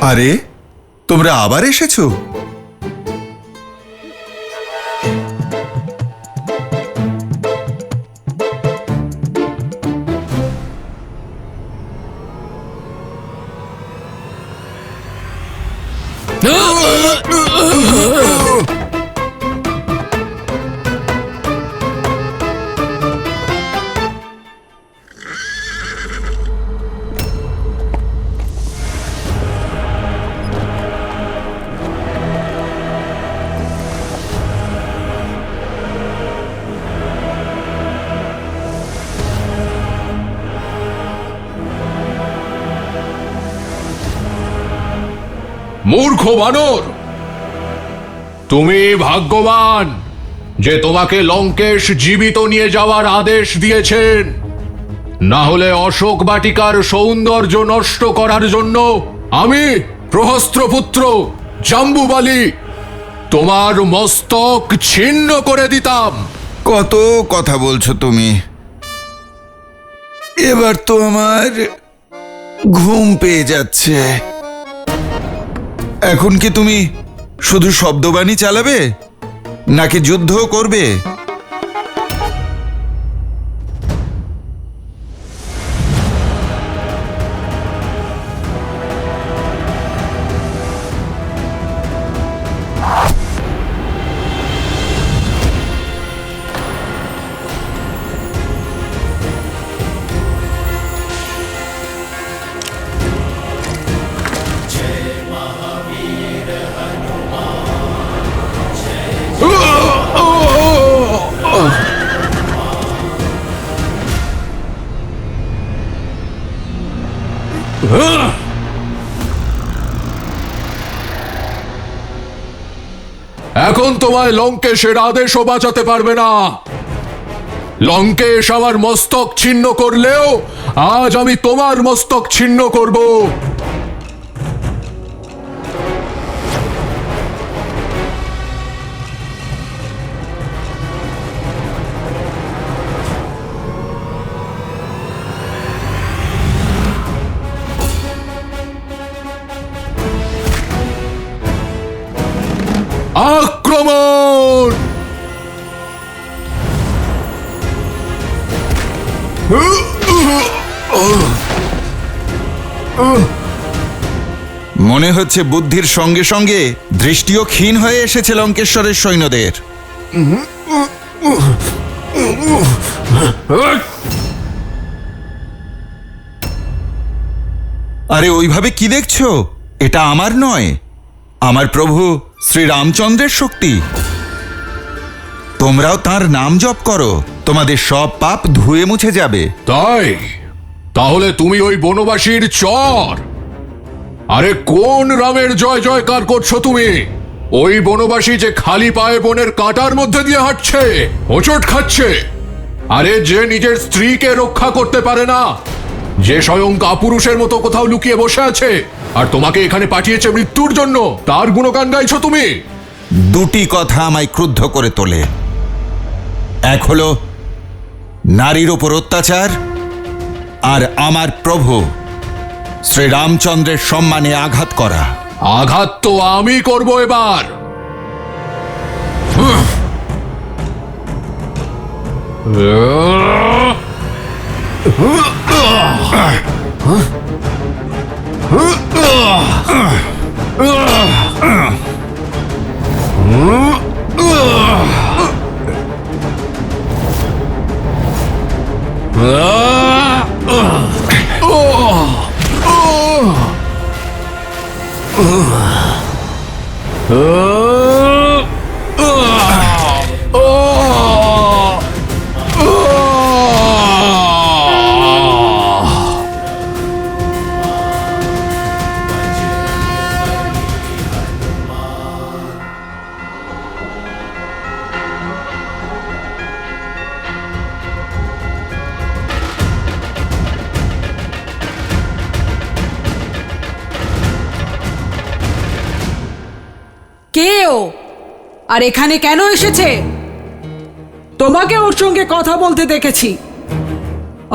আরে, তোমরা আবার এসেছো? মূর্খ বানর, তুমি ভাগ্যবান যে তোমাকে লঙ্কেশ জীবিত নিয়ে যাওয়ার আদেশ দিয়েছেন। না হলে অশোক বাটিকার সৌন্দর্য নষ্ট করার জন্য আমি প্রহস্ত্রপুত্র জাম্বুবালি তোমার মস্তক ছিন্ন করে দিতাম। কত কথা বলছো তুমি। এবার তো আমার ঘুম পেয়ে যাচ্ছে। এখন কি তুমি শুধু শব্দবাণী চালাবে নাকি যুদ্ধ করবে? এখন তোমায় লঙ্কেশের আদেশও বাঁচাতে পারবে না। লঙ্কেশ আমার মস্তক ছিন্ন করলেও আজ আমি তোমার মস্তক ছিন্ন করব। আক্রমণ! মনে হচ্ছে বুদ্ধির সঙ্গে সঙ্গে দৃষ্টিও ক্ষীণ হয়ে এসেছে লঙ্কেশ্বরের সৈন্যদের। আরে ওইভাবে কি দেখছো? এটা আমার নয়, আমার প্রভু শ্রীরামচন্দ্রের শক্তি। তোমরাও তার নাম জপ করো, তোমাদের সব পাপ ধুয়ে মুছে যাবে। তাই তাহলে তুমি ওই বনবাসীর চর? আরে কোন রামের জয় জয়কার করছো তুমি? ওই বনবাসী যে খালি পায়ে বনের কাঁটার মধ্যে দিয়ে হাঁটছে, হোঁচট খাচ্ছে। আরে যে নিজের স্ত্রীকে রক্ষা করতে পারে না, যে স্বয়ং কাপুরুষের মতো কোথাও লুকিয়ে বসে আছে, আর তোমাকে এখানে পাঠিয়েছে মৃত্যুর জন্য, তার গুণগান গাইছো তুমি। দুটি কথা আমায় ক্রুদ্ধ করে তোলে। এক হলো নারীর উপর অত্যাচার, আর আমার প্রভু শ্রীরামচন্দ্রের সম্মানে আঘাত করা। আঘাত তো আমি করব এবার। কে ও? আর এখানে কেন এসেছে? তোমাকে ওর সঙ্গে কথা বলতে দেখেছি,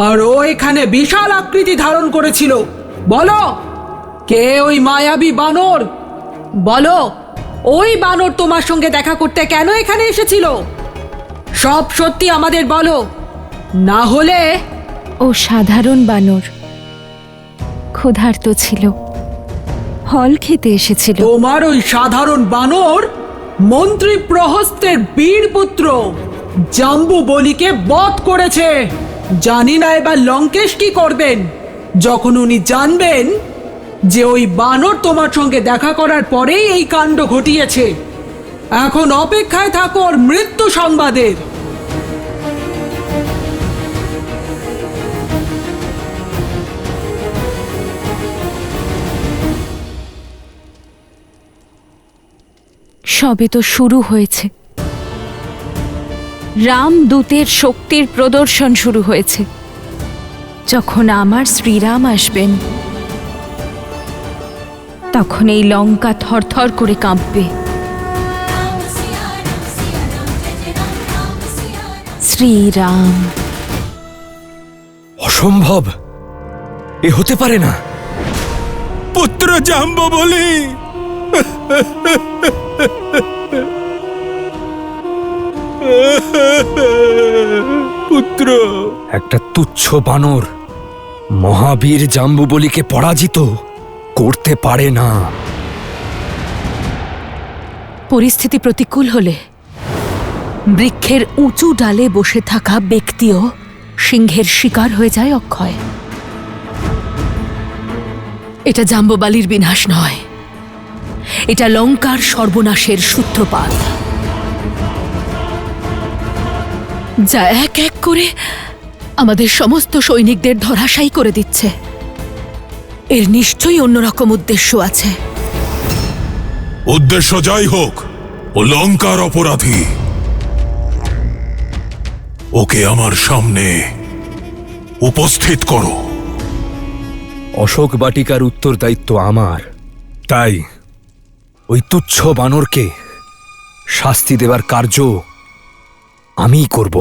আর ও এখানে বিশাল আকৃতি ধারণ করেছিল। বলো, কে ওই মায়াবী বানর? বলো, ওই বানর তোমার সঙ্গে দেখা করতে কেন এখানে এসেছিল? সব সত্যি আমাদের বলো, না হলে। ও সাধারণ বানর, ক্ষুধার্ত ছিল, ফল খেতে এসেছিল। তোমার ওই সাধারণ বানর মন্ত্রী প্রহস্তের বীর পুত্র জাম্বু বলিকে বধ করেছে। জানি না এবার লঙ্কেশ কি করবেন যখন উনি জানবেন যে ওই বানর তোমার সঙ্গে দেখা করার পরেই এই কাণ্ড ঘটিয়েছে। এখন অপেক্ষায় থাকো ওর মৃত্যু সংবাদের। সবে তো শুরু হয়েছে। রামদূতের শক্তির প্রদর্শন শুরু হয়েছে। যখন আমার শ্রীরাম আসবেন, তখন এই লঙ্কা থরথর করে কাঁপবে। শ্রীরাম। অসম্ভব, এ হতে পারে না। পুত্র জাম্বু বলি, পুত্র। একটা তুচ্ছ বানর মহাবীর জাম্বুবলিকে পরাজিত করতে পারে না। পরিস্থিতি প্রতিকূল হলে বৃক্ষের উঁচু ডালে বসে থাকা ব্যক্তিও সিংহের শিকার হয়ে যায় অক্ষয়। এটা জাম্বুবালির বিনাশ নয়, এটা লঙ্কার সর্বনাশের সূত্রপাত, যা এক এক করে আমাদের সমস্ত সৈনিকদের ধরাশায়ী করে দিচ্ছে। এর নিশ্চয়ই অন্যরকম উদ্দেশ্য আছে। উদ্দেশ্য যাই হোক, ও লঙ্কার অপরাধী। ওকে আমার সামনে উপস্থিত করো। অশোক বাটিকার উত্তরদায়িত্ব আমার, তাই ওই তুচ্ছ বানরকে শাস্তি দেবার কার্য আমিই করব।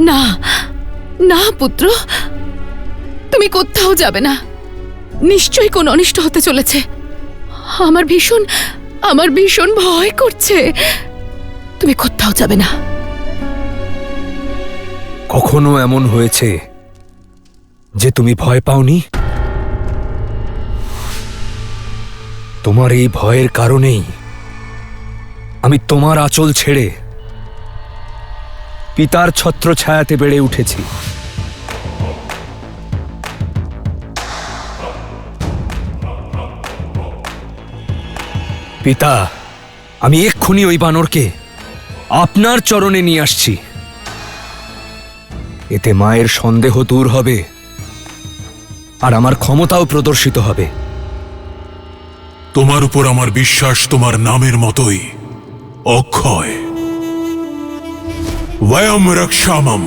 না না পুত্র, তুমি কোথাও যাবে না। নিশ্চয়ই কোন অনিষ্ট হতে চলেছে। আমার ভীষণ ভয় করছে। তুমি কোথাও যাবে না। কখনো এমন হয়েছে যে তুমি ভয় পাওনি? তোমার এই ভয়ের কারণেই আমি তোমার আঁচল ছেড়ে পিতার ছত্রছায়াতে বেড়ে উঠেছি। পিতা, আমি এক্ষুনি ওই বানরকে আপনার চরণে নিয়ে আসছি। এতে মায়ের সন্দেহ দূর হবে আর আমার ক্ষমতাও প্রদর্শিত হবে। তোমার উপর আমার বিশ্বাস তোমার নামের মতোই অক্ষয়। বয়ম রক্ষামম।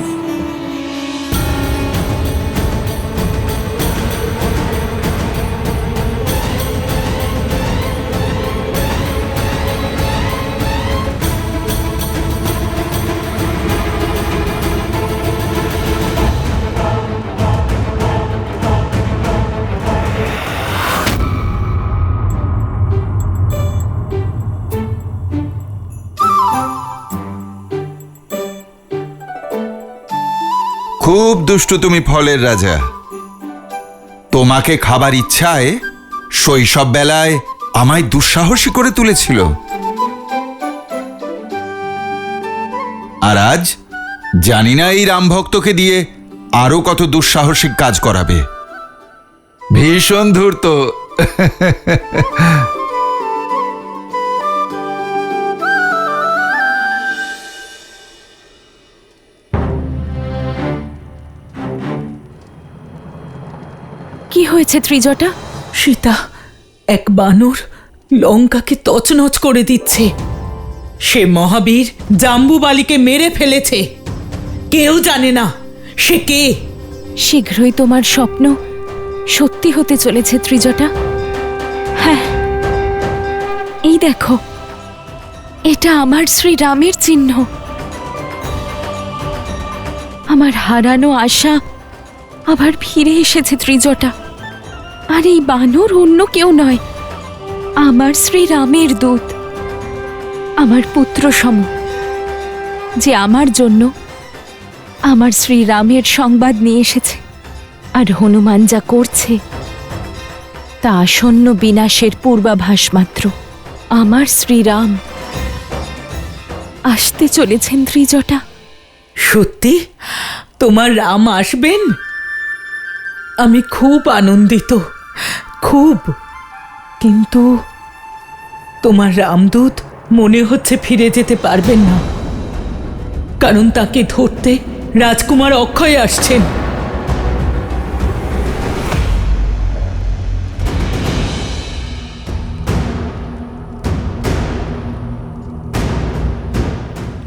খুব দুষ্টু তুমি, ফলের রাজা। তোমাকে খাবার ইচ্ছায় শৈশব বেলায় আমায় দুঃসাহসী করে তুলেছিল, আর আজ জানি না এই রামভক্তকে দিয়ে আরো কত দুঃসাহসিক কাজ করাবে। ভীষণ ধূর্ত। কি হয়েছে ত্রিজটা? সীতা, এক বানর লঙ্কাকে তছনছ করে দিচ্ছে। সে মহাবীর জাম্বুবালিকে মেরে ফেলেছে। কেউ জানে না সে কে। শীঘ্রই তোমার স্বপ্ন সত্যি হতে চলেছে ত্রিজটা। হ্যাঁ, এই দেখো, এটা আমার শ্রীরামের চিহ্ন। আমার হারানো আশা আবার ফিরে এসেছে ত্রিজটা। আর এই বানর অন্য কেউ নয়, আমার শ্রীরামের দূত, আমার পুত্র সম, যে আমার জন্য আমার শ্রীরামের সংবাদ নিয়ে এসেছে। আর হনুমান যা করছে তা আসন্ন বিনাশের পূর্বাভাস মাত্র। আমার শ্রীরাম আসতে চলেছেন ত্রিজটা। সত্যি তোমার রাম আসবেন? আমি খুব আনন্দিত, খুব। কিন্তু তোমার রামদূত মনে হচ্ছে ফিরে যেতে পারবেন না, কারণ তাকে ধরতে রাজকুমার অক্ষয় আসছেন।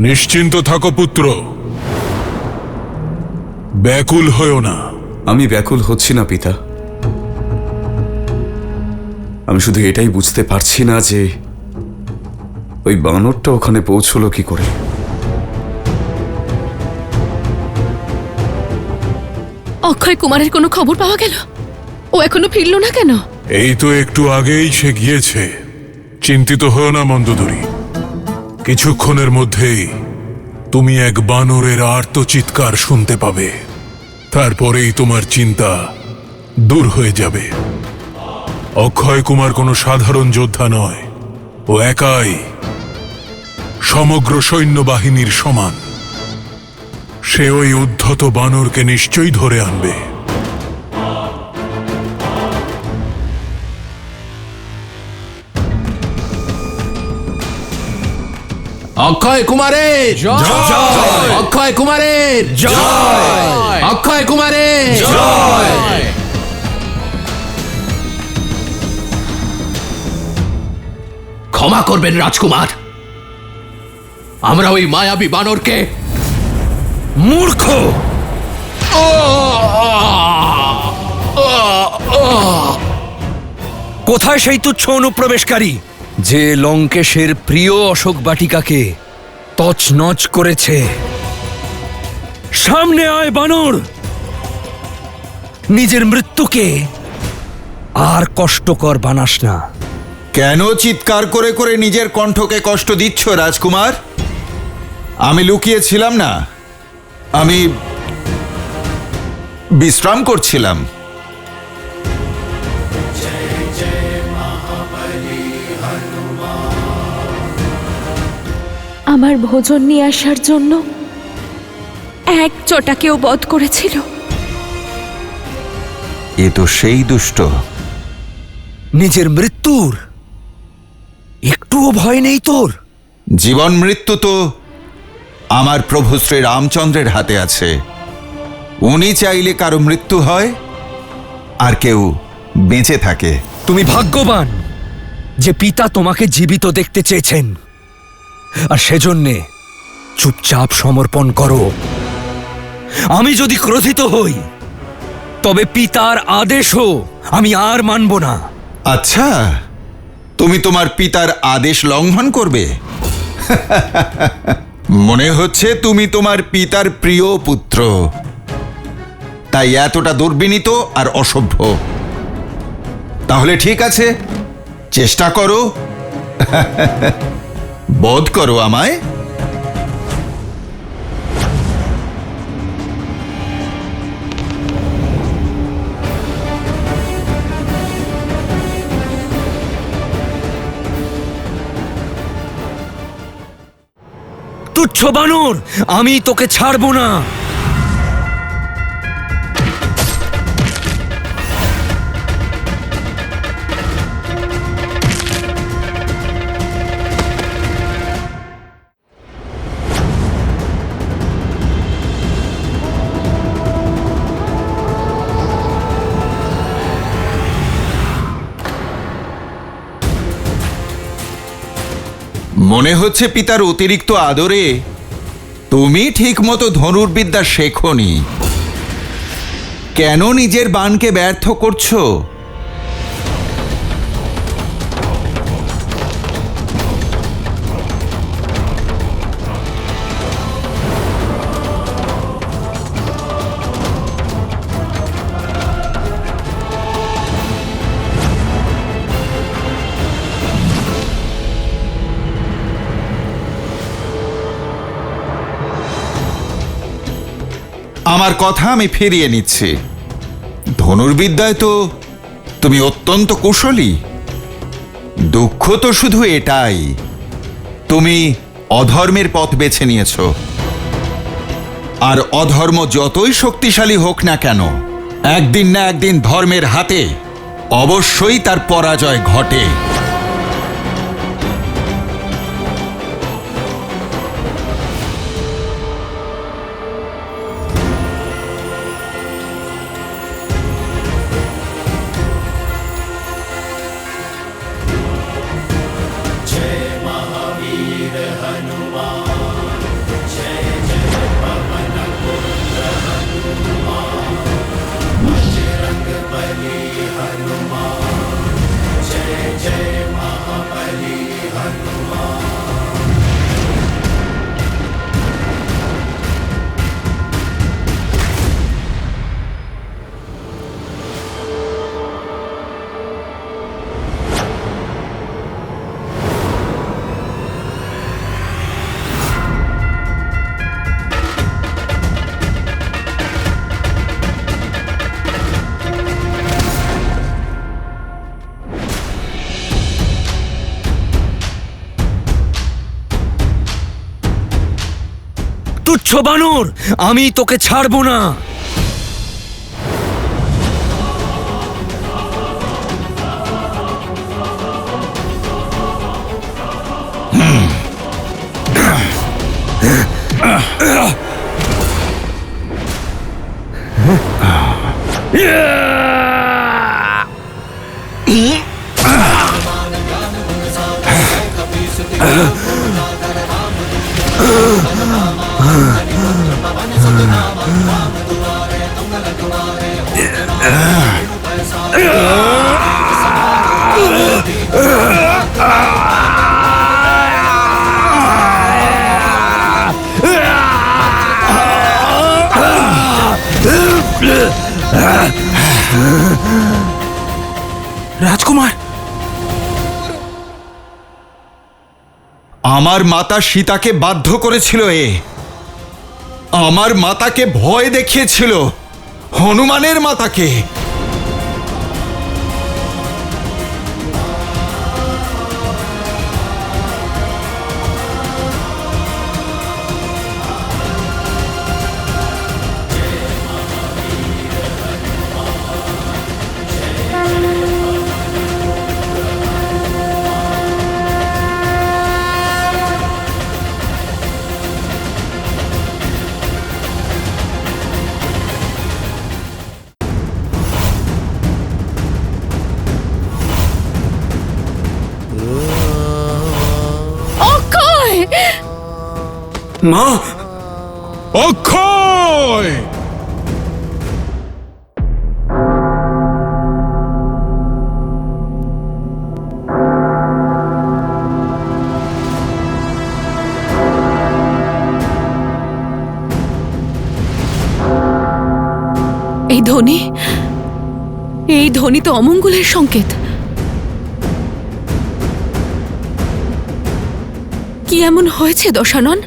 নিশ্চিন্ত থাকো পুত্র, ব্যাকুল হয়েও না। আমি ব্যাকুল হচ্ছি না পিতা। আমি শুধু এটাই বুঝতে পারছি না যে ওই বানরটা ওখানে পৌঁছলো কি করে। অক্ষয় কুমারের কোনো খবর পাওয়া গেল? ও এখনো ফিরল না কেন? এই তো একটু আগেই সে গিয়েছে। চিন্তিত হও না মন্দোদরী, কিছুক্ষণের মধ্যেই তুমি এক বানরের আর্তচিৎকার শুনতে পাবে। তারপরেই তোমার চিন্তা দূর হয়ে যাবে। অক্ষয় কুমার কোনো সাধারণ যোদ্ধা নয়, ও একাই সমগ্র সৈন্যবাহিনীর সমান। সে ওই উদ্ধত বানরকে নিশ্চয়ই ধরে আনবে। অক্ষয় কুমারের জয়! অক্ষয় কুমারের জয়! অক্ষয় কুমারের জয়! ক্ষমা করবেন রাজকুমার, আমরা ওই মায়াবী বানরকে মূর্খ! কোথায় সেই তুচ্ছ অনুপ্রবেশকারী যে লঙ্কেশের প্রিয় অশোক বাটিকাকে তছনছ করেছে? সামনে আয় বানর! নিজের মৃত্যুকে আর কষ্টকর বানাস না। কেন চিৎকার করে করে নিজের কণ্ঠকে কষ্ট দিচ্ছ রাজকুমার? আমি লুকিয়েছিলাম না, আমি বিশ্রাম করছিলাম। আমার ভোজন নিয়ে আসার জন্য এক চটাকেও বধ করেছিল। এ তো সেই দুষ্ট। নিজের মৃত্যুর একটুও ভয় নেই তোর? জীবন মৃত্যু তো আমার প্রভু শ্রী রামচন্দ্রের হাতে আছে। উনি চাইলে কারো মৃত্যু হয় আর কেউ বেঁচে থাকে। তুমি ভাগ্যবান যে পিতা তোমাকে জীবিত দেখতে চেয়েছেন, আর সেজন্যে চুপচাপ সমর্পণ করো। আমি যদি ক্রোধিত হই তবে পিতার আদেশও আমি আর মানব না। আচ্ছা, তুমি তোমার পিতার আদেশ লঙ্ঘন করবে? মনে হচ্ছে তুমি তোমার পিতার প্রিয় পুত্র, তাই এতটা দুর্বিনীত আর অসভ্য। তাহলে ঠিক আছে, চেষ্টা করো, বধ করো আমায়। তুচ্ছ বানর, আমি তোকে ছাড়বো না। মনে হচ্ছে পিতার অতিরিক্ত আদরে তুমি ঠিকমতো ধনুর্বিদ্যা শেখোনি। কেন নিজের বাণকে ব্যর্থ করছো? আমার কথা আমি ফিরিয়ে নিচ্ছি। ধনুর্বিদ্যায় তো তুমি অত্যন্ত কুশলী। দুঃখ তো শুধু এটাই, তুমি অধর্মের পথ বেছে নিয়েছ। আর অধর্ম যতই শক্তিশালী হোক না কেন, একদিন না একদিন ধর্মের হাতে অবশ্যই তার পরাজয় ঘটে। তুচ্ছ বানর, আমি তোকে ছাড়বো না। রাজকুমার, আমার মাতা সীতাকে বাধ্য করেছিল এ। আমার মাতাকে ভয় দেখিয়েছিল, হনুমানের মাতাকে। অক্ষয়! মা, অক্ষয়! এই ধ্বনি তো অমঙ্গলের সংকেত। কি এমন হয়েছে দশানন?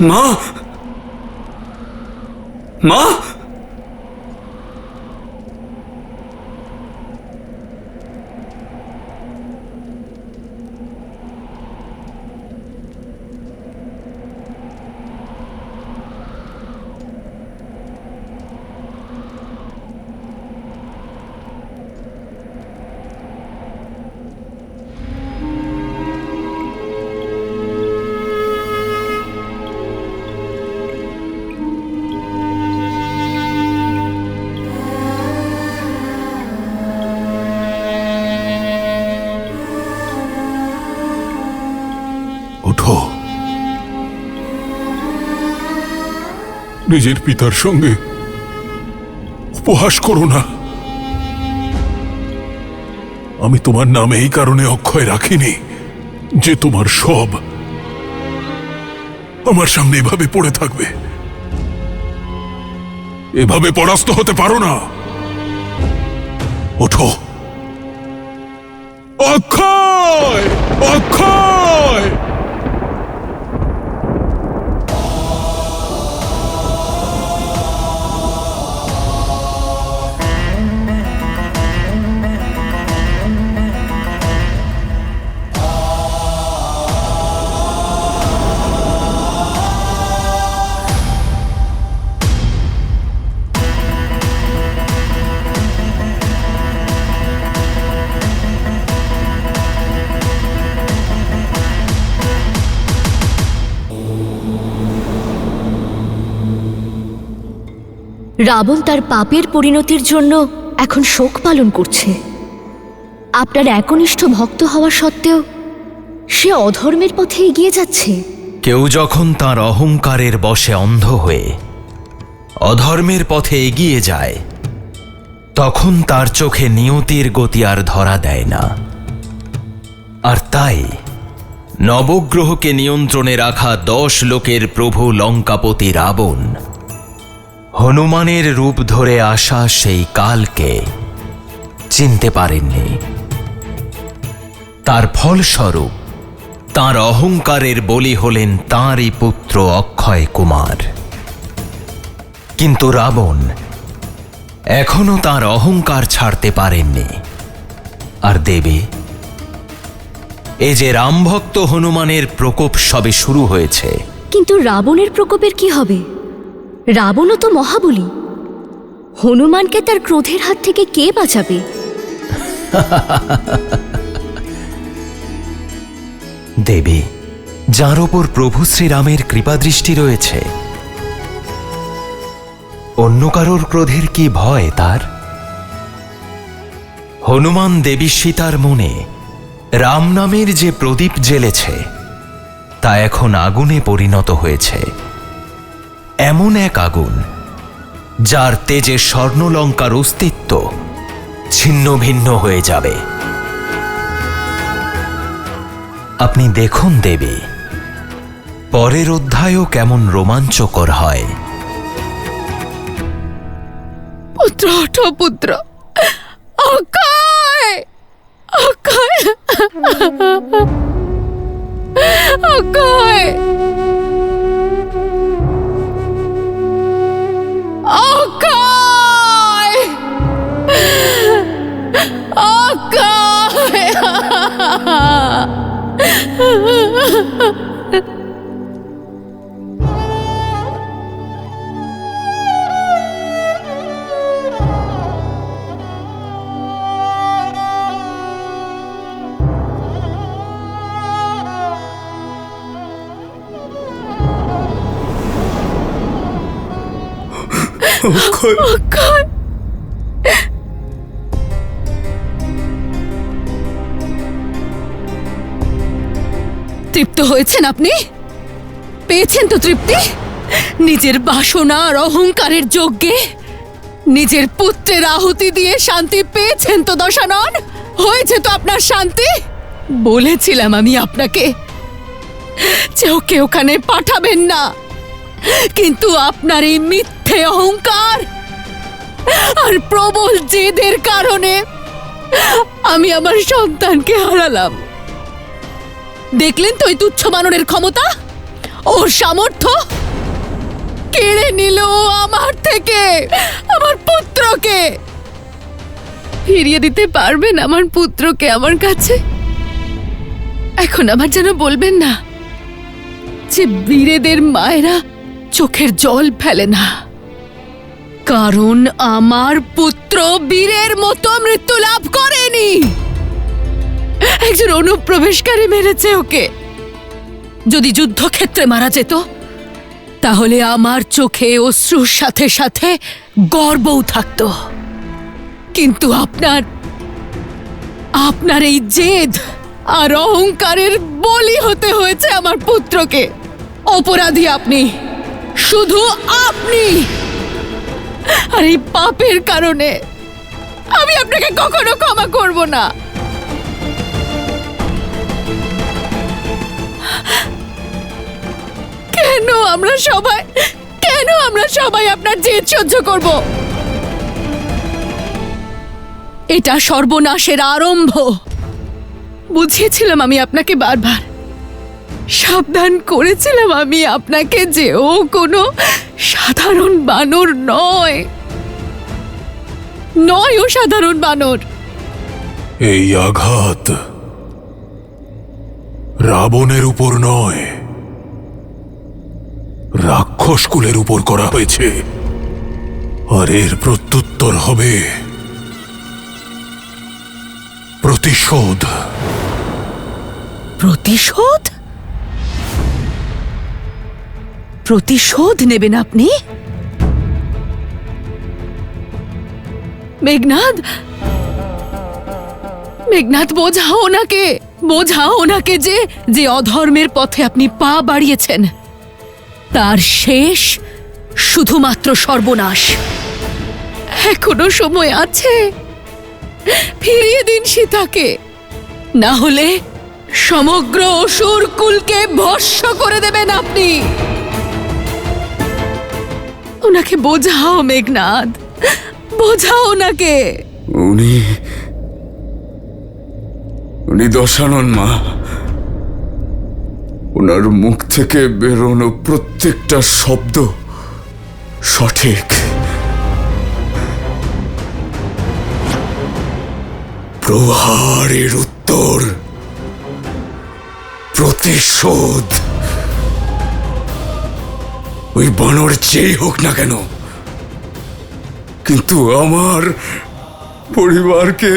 মা, মা, নিজের পিতার সঙ্গে উপহাস করো না। আমি তোমার নামে এই কারণে অক্ষয় রাখিনি যে তোমার সব আমার সামনে এভাবে পড়ে থাকবে। এভাবে পরাস্ত হতে পারো না। ওঠো। অক্ষয়, অক্ষয়! রাবণ তার পাপের পরিণতির জন্য এখন শোক পালন করছে। আপনার একনিষ্ঠ ভক্ত হওয়া সত্ত্বেও সে অধর্মের পথে এগিয়ে যাচ্ছে। কেউ যখন তার অহংকারের বশে অন্ধ হয়ে অধর্মের পথে এগিয়ে যায়, তখন তার চোখে নিয়তির গতি আর ধরা দেয় না। আর তাই নবগ্রহকে নিয়ন্ত্রণে রাখা 10 লোকের প্রভু লঙ্কাপতি রাবণ হনুমানের রূপ ধরে আসা সেই কালকে চিনতে পারেননি। তার ফলস্বরূপ তাঁর অহংকারের বলি হলেন তাঁরই পুত্র অক্ষয় কুমার। কিন্তু রাবণ এখনো তার অহংকার ছাড়তে পারেননি। আর দেবী, এই যে রামভক্ত হনুমানের প্রকোপ সবে শুরু হয়েছে। কিন্তু রাবণের প্রকোপের কি হবে? রাবণও তো মহাবলী। হনুমানকে তার ক্রোধের হাত থেকে কে বাঁচাবে? দেবী, যার ওপর প্রভু শ্রীরামের কৃপাদৃষ্টি রয়েছে, অন্য কারোর ক্রোধের কি ভয় তার? হনুমান দেবী সীতার মনে রাম নামের যে প্রদীপ জ্বেলেছে তা এখন আগুনে পরিণত হয়েছে। এমন এক আগুন যার তেজে স্বর্ণলঙ্কার অস্তিত্ব ছিন্ন ভিন্ন হয়ে যাবে। আপনি দেখুন দেবী, পরের অধ্যায়ও কেমন রোমাঞ্চকর হয়। পুত্র ওঠো, পুত্র। অক্ষয়, অক্ষয়, অক্ষয়, অক্ষয়, অক্ষয়। অক্ষয়, তৃপ্ত হয়েছেন আপনি? পেয়েছেন তো তৃপ্তি? নিজের বাসনা আর অহংকারের যজ্ঞে নিজের পুত্রের আহুতি দিয়ে শান্তি পেয়েছেন তো দশানন? হয়েছে তো আপনার শান্তি? বলেছিলাম আমি আপনাকে যে ওকে ওখানে পাঠাবেন না, কিন্তু আপনার এই মিথ্যে অহংকার আর প্রবল জেদের কারণে আমি আমার সন্তানকে হারালাম। দেখলেন তো ওই তুচ্ছ বানরের ক্ষমতা, ওর সামর্থ্য। কেড়ে নিল আমার থেকে আমার পুত্রকে। ফিরিয়ে দিতে পারবেন আমার পুত্রকে আমার কাছে? এখন আবার যেন বলবেন না যে বীরেদের মায়েরা চোখের জল ফেলে না, কারণ আমার পুত্র বীরের মতো মৃত্যু লাভ করেনি। একজন অনুপ্রবেশকারী মেরেছে ওকে। যদি যুদ্ধক্ষেত্রে মারা যেত তাহলে আমার চোখে অশ্রুর সাথে সাথে গর্বও থাকতো। কিন্তু আপনার এই জেদ আর অহংকারের বলি হতে হয়েছে আমার পুত্রকে। অপরাধী আপনি, শুধু আপনি। আর এই পাপের কারণে আমি আপনাকে কখনো ক্ষমা করব না। কেন আমরা সবাই আপনার জেদ সহ্য করব? এটা সর্বনাশের আরম্ভ। বুঝিয়েছিলাম আমি আপনাকে বারবার, সাবধান করেছিলাম আমি আপনাকে যে ও কোনো সাধারণ বানর নয়, ও সাধারণ বানর। এই আঘাত রাবণের উপর নয়, রাক্ষসকুলের উপর করা হয়েছে। আর এর প্রত্যুত্তর হবে প্রতিশোধ। প্রতিশোধ? প্রতিশোধ নেবেন আপনি? মেঘনাদ, বোঝাও ওনাকে যে অধর্মের পথে আপনি পা বাড়িয়েছেন তার শেষ শুধুমাত্র সর্বনাশ। এখনো সময় আছে, ফিরিয়ে দিন সীতাকে, না হলে সমগ্র অসুর কুলকে ভস্ম করে দেবেন আপনি। ওনাকে বোঝাও মেঘনাদ, বোঝাও ওনাকে। উনি দশানন মা। ওনার মুখ থেকে বেরোনো প্রত্যেকটা শব্দ সঠিক। প্রহারের উত্তর প্রতিশোধ। ওই বানর যেই হোক না কেন, কিন্তু আমার পরিবারকে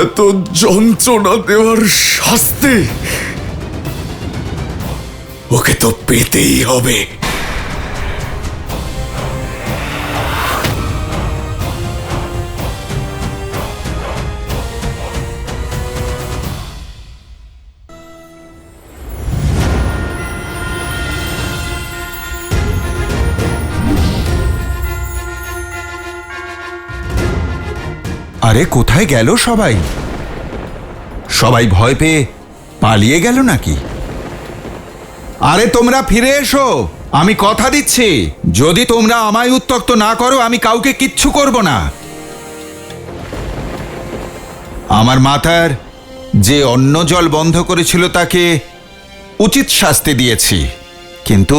এত যন্ত্রণা দেওয়ার শাস্তি ওকে তো পেতেই হবে। আরে কোথায় গেল সবাই? সবাই ভয় পেয়ে পালিয়ে গেল নাকি? আরে তোমরা ফিরে এসো, আমি কথা দিচ্ছি, যদি তোমরা আমায় উত্ত্যক্ত না করো আমি কাউকে কিচ্ছু করব না। আমার মাতার যে অন্ন জল বন্ধ করেছিল তাকে উচিত শাস্তি দিয়েছি, কিন্তু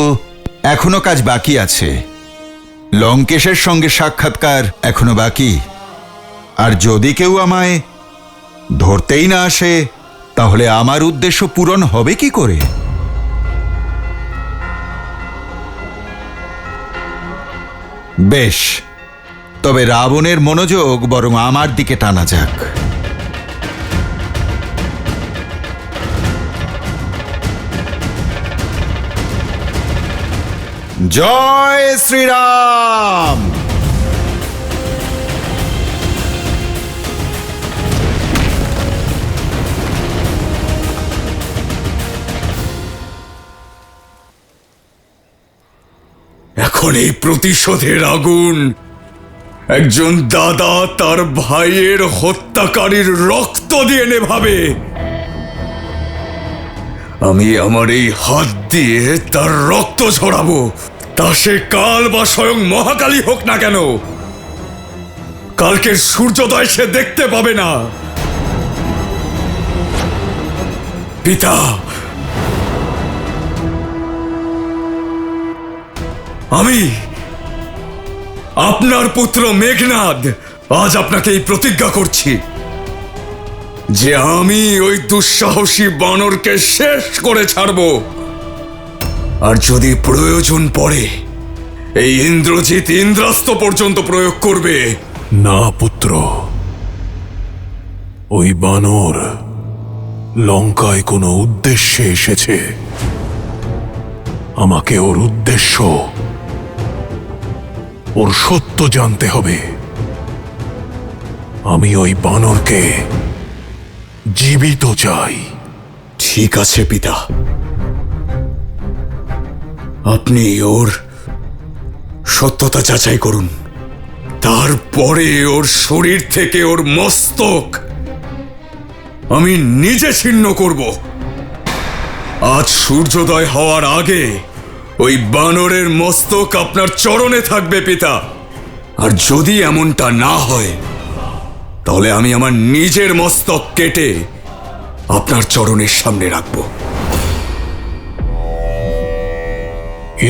এখনো কাজ বাকি আছে। লঙ্কেশের সঙ্গে সাক্ষাৎকার এখনো বাকি। আর যদি কেউ আমায় ধরতেই না আসে তাহলে আমার উদ্দেশ্য পূরণ হবে কি করে? বেশ, তবে রাবণের মনোযোগ বরং আমার দিকে টানা যাক। জয় শ্রীরাম। এখন এই প্রতিশোধের আগুন একজন দাদা তার ভাইয়ের হত্যাকারীর রক্ত দিয়ে নেভাবে। আমি আমার এই হাত দিয়ে তার রক্ত ঝরাবো, তা সে কাল বা স্বয়ং মহাকালী হোক না কেন। কালকের সূর্যোদয় সে দেখতে পাবে না। পিতা, আমি আপনার পুত্র মেঘনাদ আজ আপনাকে এই প্রতিজ্ঞা করছি যে আমি ওই দুঃসাহসী বানরকে শেষ করে ছাড়ব। আর যদি প্রয়োজন পড়ে এই ইন্দ্রজিৎ ইন্দ্রাস্ত্র পর্যন্ত প্রয়োগ করবে। না পুত্র, ওই বানর লঙ্কায় কোনো উদ্দেশ্যে এসেছে। আমাকে ওর উদ্দেশ্য, ওর সত্য জানতে হবে। আমি ওই বানরকে জীবিত চাই। ঠিক আছে পিতা, আপনি ওর সত্যতা যাচাই করুন, তারপরে ওর শরীর থেকে ওর মস্তক আমি নিজে ছিন্ন করব। আজ সূর্যোদয় হওয়ার আগে ওই বানরের মস্তক আপনার চরণে থাকবে পিতা। আর যদি এমনটা না হয়, তাহলে আমি আমার নিজের মস্তক কেটে আপনার চরণের সামনে রাখব।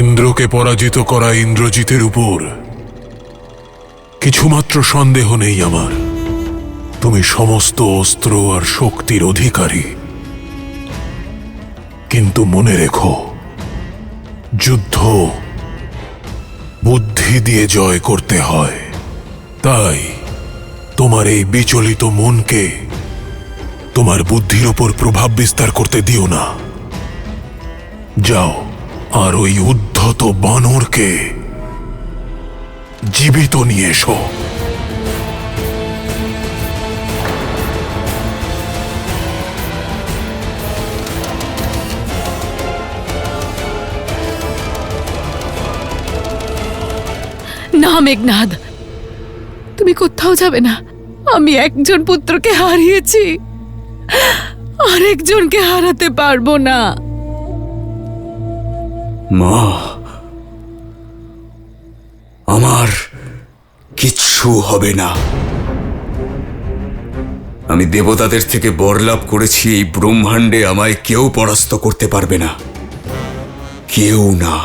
ইন্দ্রকে পরাজিত করা ইন্দ্রজিতের উপর কিছুমাত্র সন্দেহ নেই আমার। তুমি সমস্ত অস্ত্র আর শক্তির অধিকারী, কিন্তু মনে রেখো, যুদ্ধ বুদ্ধি দিয়ে জয় করতে হয়। তাই তোমার এই বিচলিত মনকে তোমার বুদ্ধির উপর প্রভাব বিস্তার করতে দিও না। যাও, আর ওই উদ্ধত বানরকে জীবিত নিয়ে এসো। না মেঘনাদ, তুমি কোথাও যাবে না। আমি একজন পুত্রকে হারিয়েছি, আরেকজনকে হারাতে পারবো না। মা, আমার কিচ্ছু হবে না। আমি দেবতাদের থেকে বরলাভ করেছি, এই ব্রহ্মাণ্ডে আমায় কেউ পরাস্ত করতে পারবে না, কেউ না।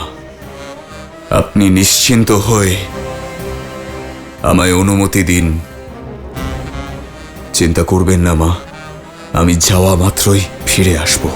আপনি নিশ্চিন্ত হয়ে আমায় অনুমতি দিন। চিন্তা করবেন না মা, আমি যাওয়া মাত্রই ফিরে আসবো।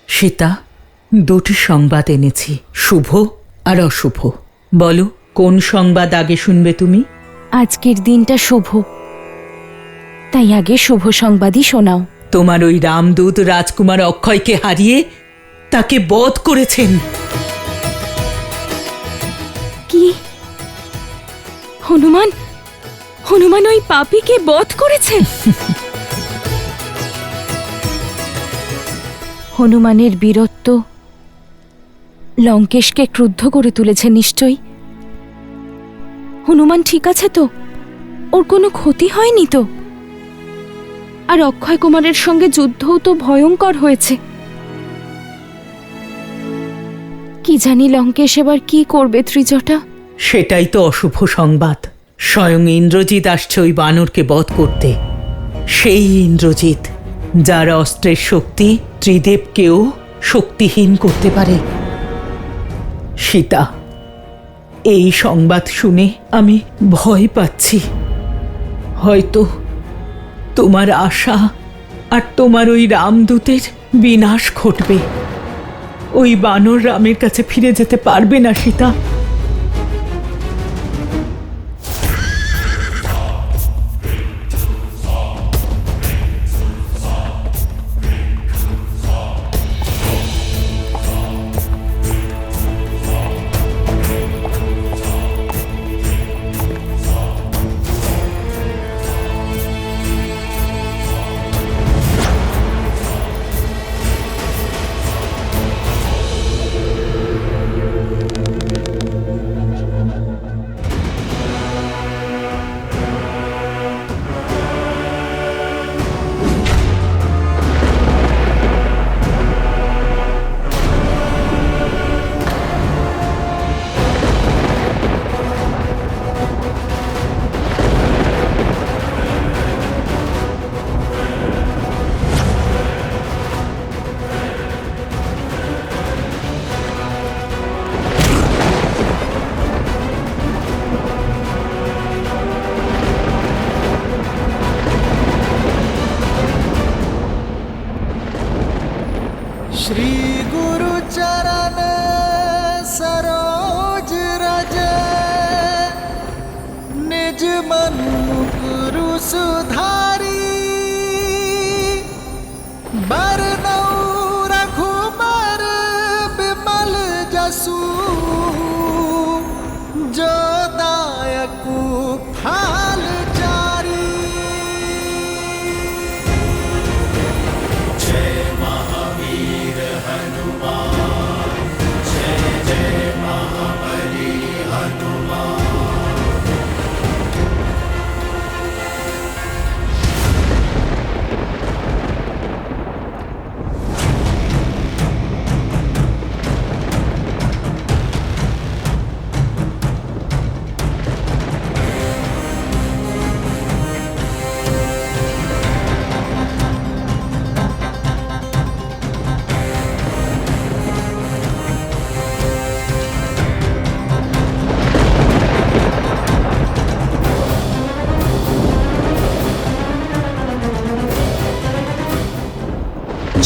সীতা, দুটি সংবাদ এনেছি, শুভ আর অশুভ। বলো, কোন সংবাদ আগে শুনবে তুমি? আজকের দিনটা শুভ, তাই আগে শুভ সংবাদই শোনাও। তোমার ওই রামদূত রাজকুমার অক্ষয়কে হারিয়ে তাকে বধ করেছেন। কি? হনুমান হনুমান ওই পাপীকে বধ করেছে? হনুমানের বীরত্ব লঙ্কেশকে ক্রুদ্ধ করে তুলেছে নিশ্চয়ই। হনুমান ঠিক আছে তো? ওর কোনো ক্ষতি হয়নি তো? আর অক্ষয় কুমারের সঙ্গে যুদ্ধও তো ভয়ঙ্কর হয়েছে। কি জানি লঙ্কেশ এবার কি করবে ত্রিজটা। সেটাই তো অশুভ সংবাদ। স্বয়ং ইন্দ্রজিৎ আসছে ওই বানরকে বধ করতে। সেই ইন্দ্রজিৎ যার অস্ত্রের শক্তি ত্রিদেবকেও শক্তিহীন করতে পারে। সীতা, এই সংবাদ শুনে আমি ভয় পাচ্ছি। হয়তো তোমার আশা আর তোমার ওই রামদূতের বিনাশ ঘটবে। ওই বানর রামের কাছে ফিরে যেতে পারবে না সীতা।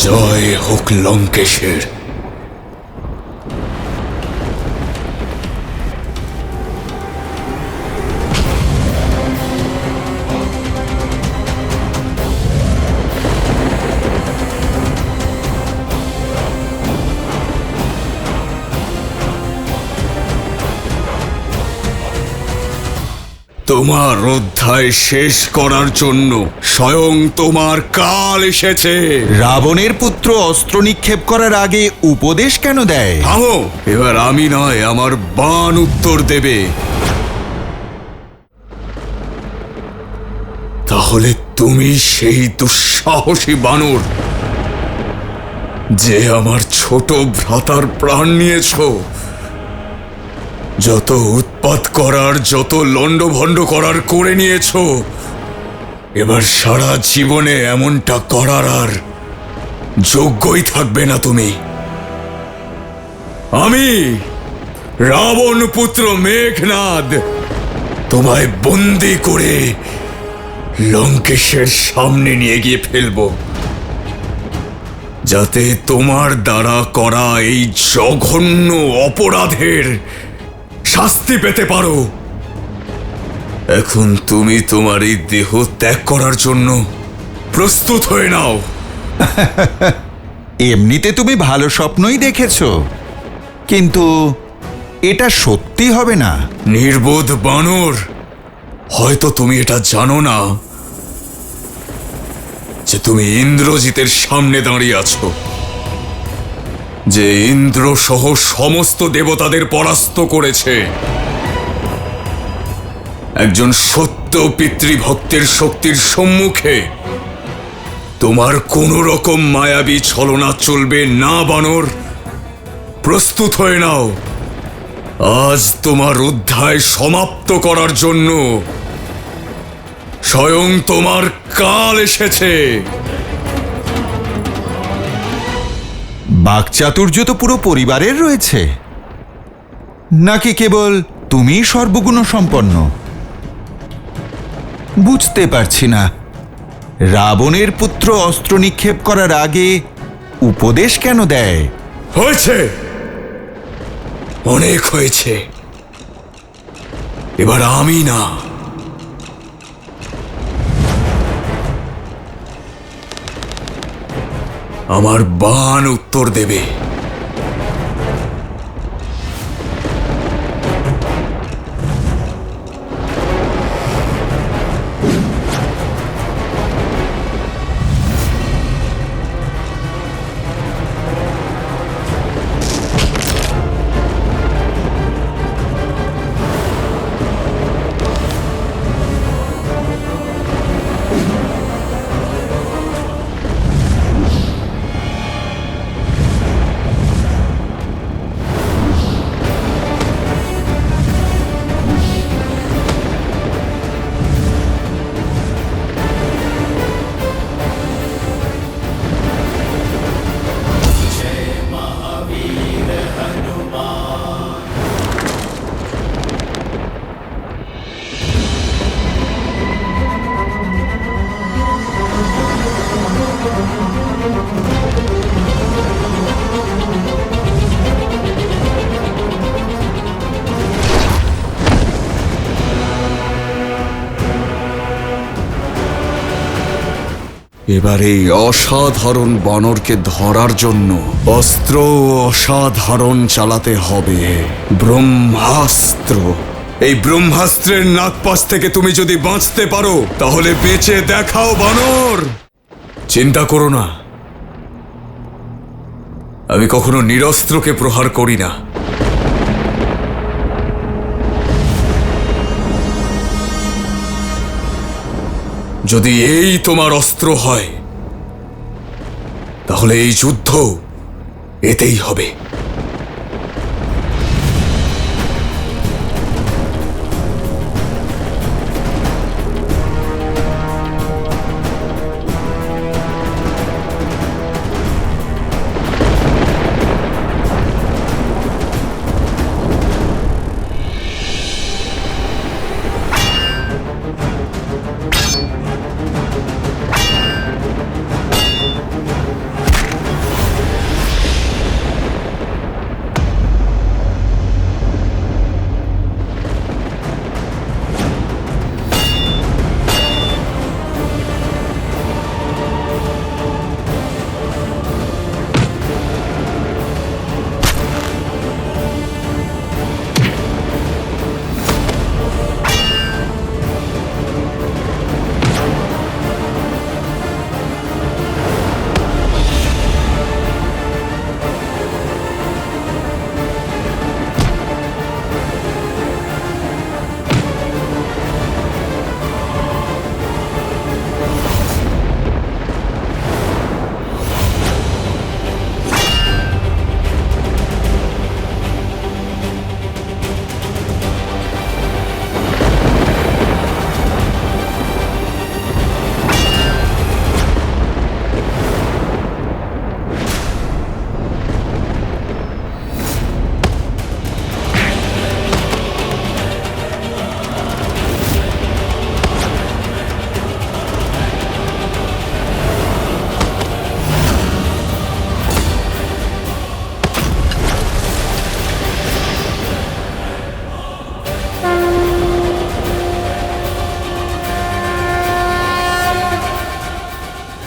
জয় হোক লঙ্কেশের। তোমার অধ্যায় শেষ করার জন্য স্বয়ং তোমার কাল এসেছে। রাবণের পুত্র অস্ত্র নিক্ষেপ করার আগে উপদেশ কেন দেয়? থামো, এবার আমি নয়, আমার বাণ উত্তর দেবে। তাহলে তুমি সেই দুঃসাহসী বানর যে আমার ছোট ভ্রাতার প্রাণ নিয়েছো। যত উৎপাত করার, যত লণ্ডভণ্ড করার করে নিয়েছো। এবার সারা জীবনে এমনটা করার আর যোগ্যই থাকবে না তুমি। আমি রাবণ পুত্র মেঘনাদ তোমায় বন্দি করে লঙ্কেশের সামনে নিয়ে গিয়ে ফেলবো, যাতে তোমার দ্বারা করা এই জঘন্য অপরাধের শাস্তি পেতে পারো। এখন তুমি তোমার এই দেহ ত্যাগ করার জন্য প্রস্তুত হয়ে নাও। এমনিতে তুমি ভালো স্বপ্নই দেখেছো, কিন্তু এটা সত্যি হবে না। নির্বোধ বানর, হয়তো তুমি এটা জানো না যে তুমি ইন্দ্রজিতের সামনে দাঁড়িয়ে আছো, যে ইন্দ্র সহ সমস্ত দেবতাদের পরাস্ত করেছে। একজন সত্য পিতৃভক্তের শক্তির সম্মুখে তোমার কোনো রকম মায়াবী ছলনা চলবে না বানর। প্রস্তুত হয়ে নাও, আজ তোমার অধ্যায় সমাপ্ত করার জন্য স্বয়ং তোমার কাল এসেছে। বাকচাতুর্য তো পুরো পরিবারের রয়েছে, নাকি কেবল তুমি সর্বগুণ সম্পন্ন? বুঝতে পারছি না, রাবণের পুত্র অস্ত্র নিক্ষেপ করার আগে উপদেশ কেন দেয়? হয়েছে, অনেক হয়েছে। এবার আমি না, আমার বাণ উত্তর দেবে। এবার এই অসাধারণ বানরকে ধরার জন্য অস্ত্র অসাধারণ চালাতে হবে, ব্রহ্মাস্ত্র। এই ব্রহ্মাস্ত্রের নাগপাশ থেকে তুমি যদি বাঁচতে পারো তাহলে বেঁচে দেখাও বানর। চিন্তা করো না, আমি কখনো নিরস্ত্রকে প্রহার করি না। যদি এই তোমার অস্ত্র হয় তাহলে এই যুদ্ধ এতেই হবে।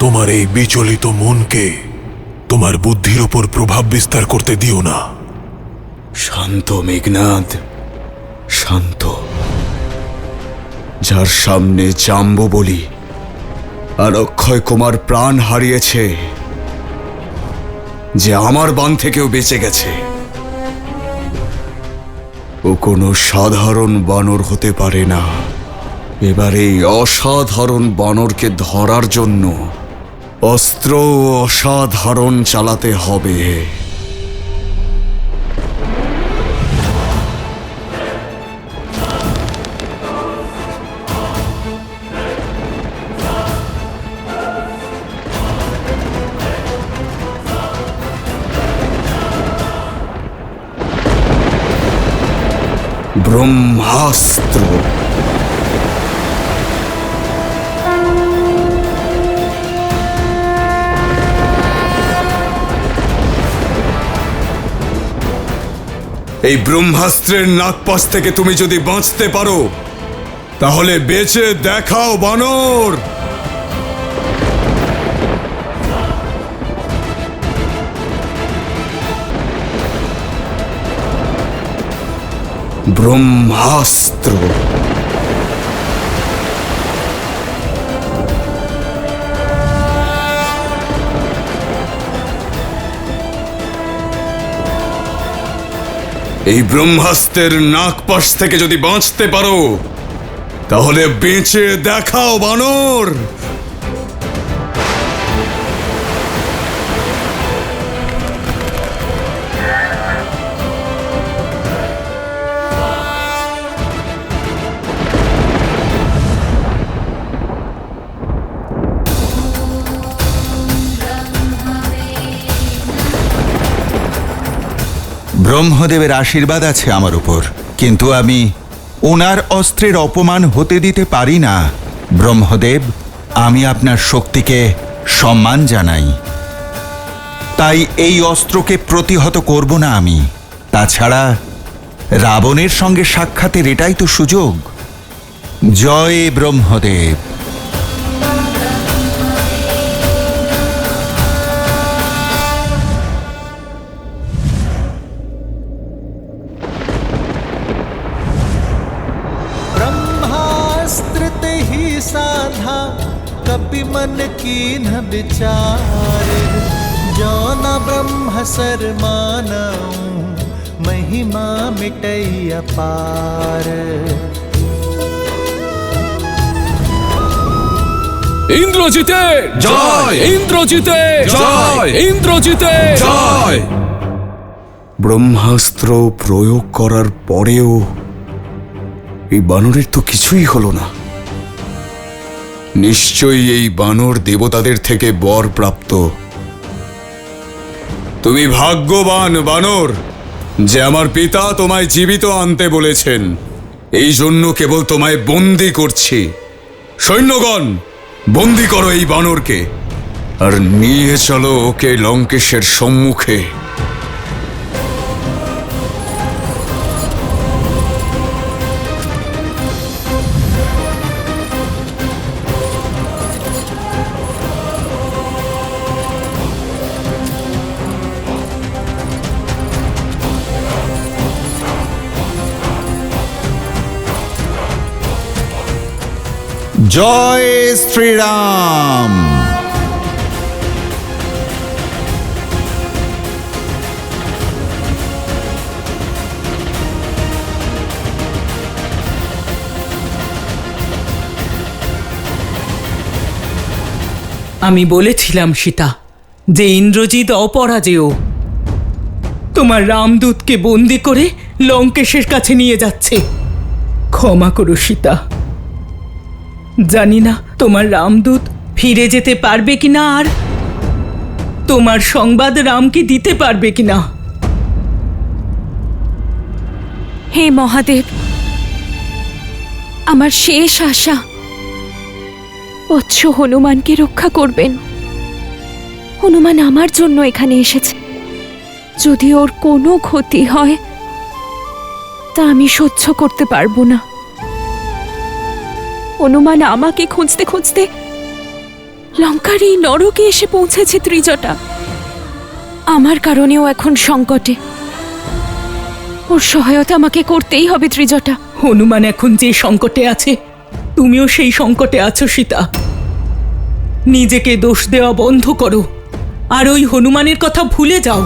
তোমার এই বিচলিত মনকে তোমার বুদ্ধির ওপর প্রভাব বিস্তার করতে দিও না। শান্ত মেঘনাদ, শান্ত। যার সামনে জাম্ববলি আর অক্ষয় কুমার প্রাণ হারিয়েছে, যে আমার বান থেকেও বেঁচে গেছে, ও কোনো সাধারণ বানর হতে পারে না। এবার এই অসাধারণ বানরকে ধরার জন্য অস্ত্র অসাধারণ চালাতে হবে। ব্রহ্মাস্ত্র। এই ব্রহ্মাস্ত্রের নাগপাশ থেকে তুমি যদি বাঁচতে পারো, তাহলে বেঁচে দেখাও বানর। ব্রহ্মাস্ত্র। এই ব্রহ্মাস্ত্রের নাগপাশ থেকে যদি বাঁচতে পারো, তাহলে বেঁচে দেখাও বানর। ব্রহ্মদেবের আশীর্বাদ আছে আমার উপর, কিন্তু আমি ওনার অস্ত্রের অপমান হতে দিতে পারি না। ব্রহ্মদেব, আমি আপনার শক্তিকে সম্মান জানাই, তাই এই অস্ত্রকে প্রতিহত করব না আমি। তাছাড়া রাবণের সঙ্গে সাক্ষাতের এটাই তো সুযোগ। জয় ব্রহ্মদেব। ब्रह्मास्त्र ही साधा कपि मन कीन विचार, जो न ब्रह्म सर मानऊं महिमा मिटई अपार। ইন্দ্রজিতে জয়! ইন্দ্রজিতে জয়! ইন্দ্রজিতে জয়! ব্রহ্মাস্ত্র প্রয়োগ করার পরেও এই বানরের তো কিছুই হলো না। নিশ্চয়ই এই বানর দেবতাদের থেকে বর প্রাপ্ত। তুমি ভাগ্যবান বানর, যে আমার পিতা তোমায় জীবিত আনতে বলেছেন। এই জন্য কেবল তোমায় বন্দি করছি। সৈন্যগণ, বন্দি করো এই বানরকে, আর নিয়ে চলো ওকে লঙ্কেশের সম্মুখে। জয় শ্রীরাম। আমি বলেছিলাম সীতা, যে ইন্দ্রজিৎ অপরাজেয়। তোমার রামদূতকে বন্দি করে লঙ্কেশের কাছে নিয়ে যাচ্ছে। ক্ষমা করো সীতা, জানি না তোমার রামদূত ফিরে যেতে পারবে কিনা, আর তোমার সংবাদ রামকে দিতে পারবে কিনা। হে মহাদেব, আমার শেষ আশা বৎস হনুমানকে রক্ষা করবেন। হনুমান আমার জন্য এখানে এসেছে। যদি ওর কোনো ক্ষতি হয়, তা আমি সহ্য করতে পারবো না। হনুমান আমাকে খুঁজতে খুঁজতে লঙ্কার এই নরকে এসে পৌঁছেছে ত্রিজটা। আমার কারণেও এখন সংকটে। ওর সহায়তা আমাকে করতেই হবে ত্রিজটা। হনুমান এখন যে সংকটে আছে, তুমিও সেই সংকটে আছো সীতা। নিজেকে দোষ দেওয়া বন্ধ করো আর ওই হনুমানের কথা ভুলে যাও।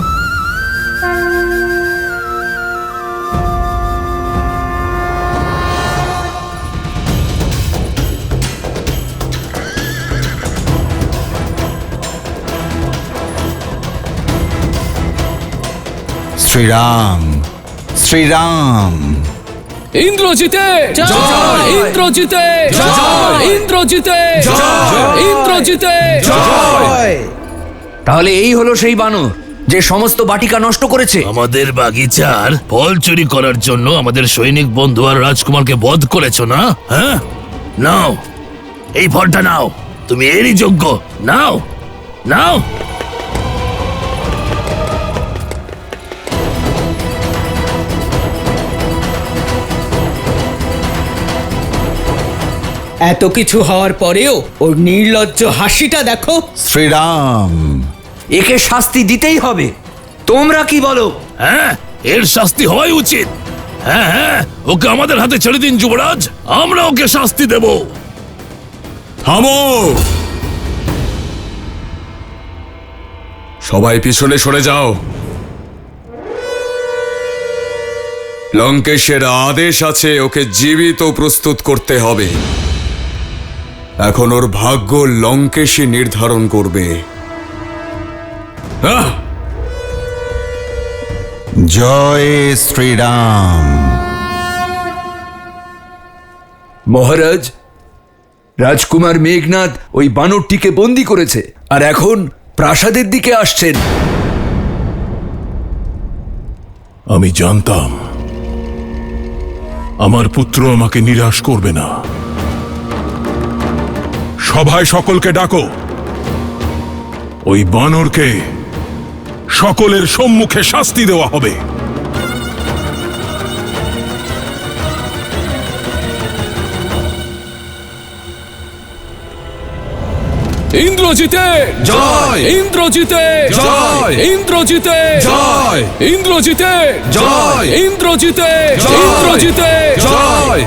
শ্রীরাম, শ্রীরাম। ইন্দ্রজিতে জয়, ইন্দ্রজিতে জয়, ইন্দ্রজিতে জয়, ইন্দ্রজিতে জয়। তাহলে এই হলো সেই বানর যে সমস্ত বাটিকা নষ্ট করেছে। আমাদের বাগিচার ফল চুরি করার জন্য আমাদের সৈনিক বন্ধু আর রাজকুমারকে বধ করেছো না? হ্যাঁ, নাও এই ফলটা নাও, তুমি এরই যোগ্য। নাও নাও। এত কিছু হওয়ার পরেও ওর নির্লজ্জ হাসিটা দেখো। শ্রীরাম, একে শাস্তি দিতেই হবে। তোমরা কি বলো? হ্যাঁ, এর শাস্তি হওয়াই উচিত। হ্যাঁ হ্যাঁ, ওকে আমাদের হাতে ছেড়ে দিন যুবরাজ, আমরা ওকে শাস্তি দেব। থামো, সবাই পিছনে সরে যাও। লঙ্কেশের আদেশ আছে, ওকে জীবিত প্রস্তুত করতে হবে। এখন ওর ভাগ্য লঙ্কেশই নির্ধারণ করবে। জয় শ্রীরাম। মহারাজ, রাজকুমার মেঘনাদ ওই বানরটিকে বন্দি করেছে আর এখন প্রাসাদের দিকে আসছেন। আমি জানতাম আমার পুত্র আমাকে নিরাশ করবে না। সভায় সকলকে ডাকো, ওই বানরকে সকলের সম্মুখে শাস্তি দেওয়া হবে। ইন্দ্রজিতে জয়, ইন্দ্রজিতে জয়, ইন্দ্রজিতে জয়, ইন্দ্রজিতে জয়, ইন্দ্রজিতে ইন্দ্রজিতে জয়।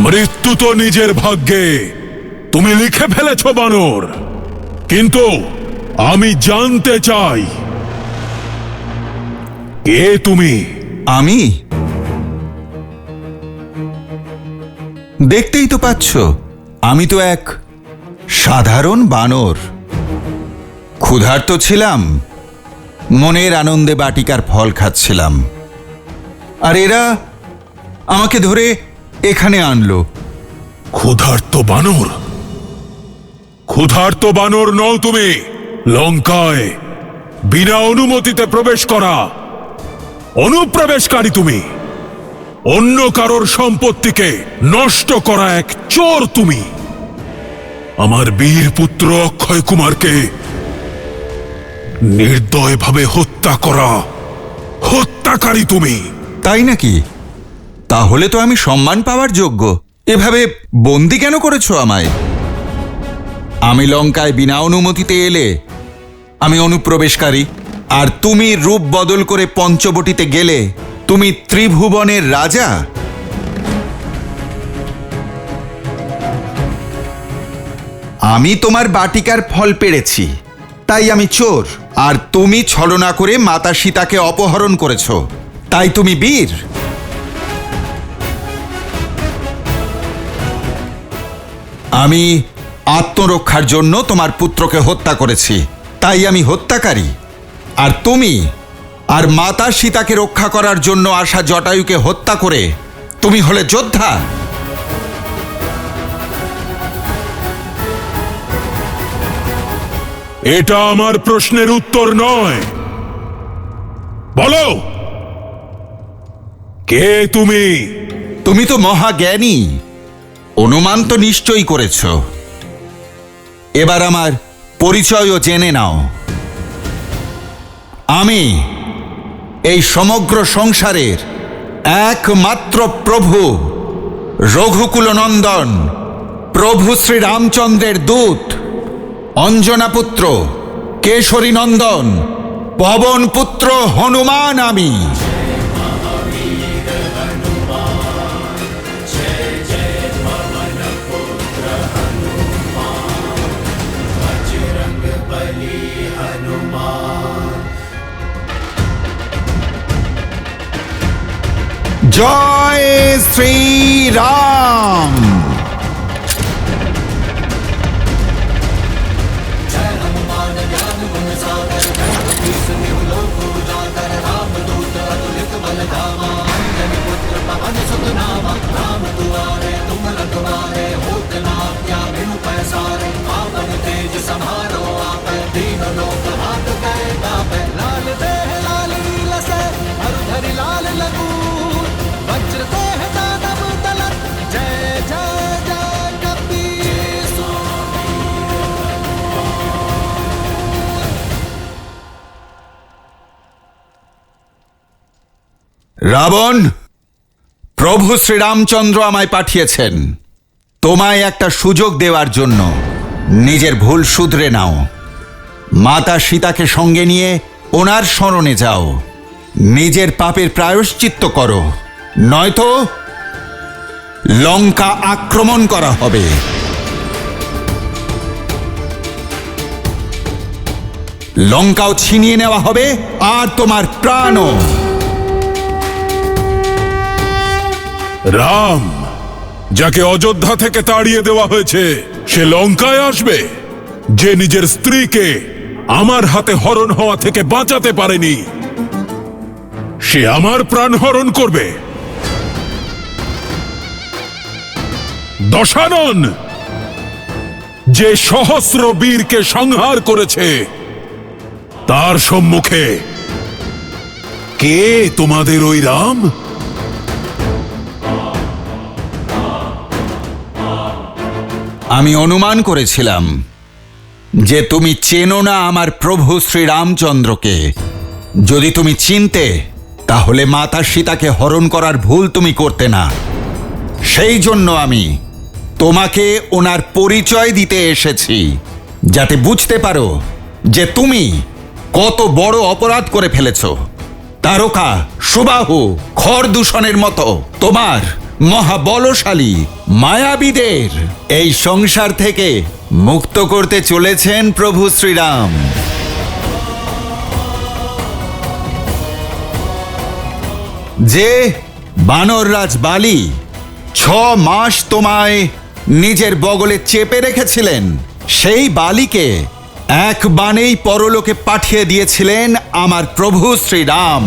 মৃত্যু তো নিজের ভাগ্যে তুমি লিখে ফেলেছ বানর, কিন্তু আমি জানতে চাই কে তুমি? আমি? দেখতেই তো পাচ্ছ, আমি তো এক সাধারণ বানর। ক্ষুধার্ত ছিলাম, মনের আনন্দে বাটিকার ফল খাচ্ছিলাম, আর এরা আমাকে ধরে এখানে আনলো। ক্ষুধার্ত বানর? ক্ষুধার্ত বানর নও তুমি। লঙ্কায় বিনা অনুমতিতে প্রবেশ করা অনুপ্রবেশকারী তুমি। অন্য কারোর সম্পত্তিকে নষ্ট করা এক চোর তুমি। আমার বীর পুত্র অক্ষয় কুমারকে নির্দয়ভাবে হত্যা করা হত্যাকারী তুমি। তাই নাকি? তাহলে তো আমি সম্মান পাওয়ার যোগ্য। এভাবে বন্দি কেন করেছো আমায়? আমি লঙ্কায় বিনা অনুমতিতে এলে আমি অনুপ্রবেশকারী, আর তুমি রূপ বদল করে পঞ্চবটিতে গেলে তুমি ত্রিভুবনের রাজা। আমি তোমার বাটিকার ফল পেড়েছি, তাই আমি চোর, আর তুমি ছলনা করে মাতা সীতাকে অপহরণ করেছো, তাই তুমি বীর। আমি আত্মরক্ষার জন্য তোমার পুত্রকে হত্যা করেছি, তাই আমি হত্যাকারী। আর তুমি আর মাতা সীতাকে রক্ষা করার জন্য আসা জটায়ুকে হত্যা করে তুমি হলে যোদ্ধা। এটা আমার প্রশ্নের উত্তর নয়। বলো, কে তুমি? তুমি তো মহাজ্ঞানী, অনুমান তো নিশ্চয়ই করেছ। এবার আমার পরিচয়ও জেনে নাও। আমি এই সমগ্র সংসারের একমাত্র প্রভু, রঘুকুল নন্দন, প্রভু শ্রী রামচন্দ্রের দূত, অঞ্জনা পুত্র, কেশরী নন্দন, পবন পুত্র হনুমান আমি। জয় শ্রী রাম। রাবণ, প্রভু শ্রীরামচন্দ্র আমায় পাঠিয়েছেন তোমায় একটা সুযোগ দেওয়ার জন্য। নিজের ভুল শুধরে নাও, মাতা সীতাকে সঙ্গে নিয়ে ওনার শরণে যাও, নিজের পাপের প্রায়শ্চিত্ত করো, নয়তো লঙ্কা আক্রমণ করা হবে। লঙ্কাও ছিনিয়ে নেওয়া হবে, আর তোমার প্রাণও। রাম, যাকে অযোধ্যা থেকে তাড়িয়ে দেওয়া হয়েছে, সে লঙ্কায় আসবে? যে নিজের স্ত্রীকে আমার হাতে হরণ হওয়া থেকে বাঁচাতে পারেনি, সে আমার প্রাণ হরণ করবে? দশানন, যে সহস্র বীরকে সংহার করেছে, তার সম্মুখে কে তোমাদের ওই রাম? আমি অনুমান করেছিলাম যে তুমি চেনো না আমার প্রভু শ্রীরামচন্দ্রকে, যদি তুমি চিনতে তাহলে মাতা সীতাকে হরণ করার ভুল তুমি করতে না। সেই জন্য আমি তোমাকে ওনার পরিচয় দিতে এসেছি, যাতে বুঝতে পারো যে তুমি কত বড় অপরাধ করে ফেলেছ। তারকা, সুবাহু, খরদূষণের মতো তোমার মহাবলশালী মায়াবীদের এই সংসার থেকে মুক্ত করতে চলেছেন প্রভু শ্রীরাম। যে বানররাজ বালি 6 মাস তোমায় নিজের বগলে চেপে রেখেছিলেন, সেই বালিকে এক বাণেই পরলোকে পাঠিয়ে দিয়েছিলেন আমার প্রভু শ্রীরাম।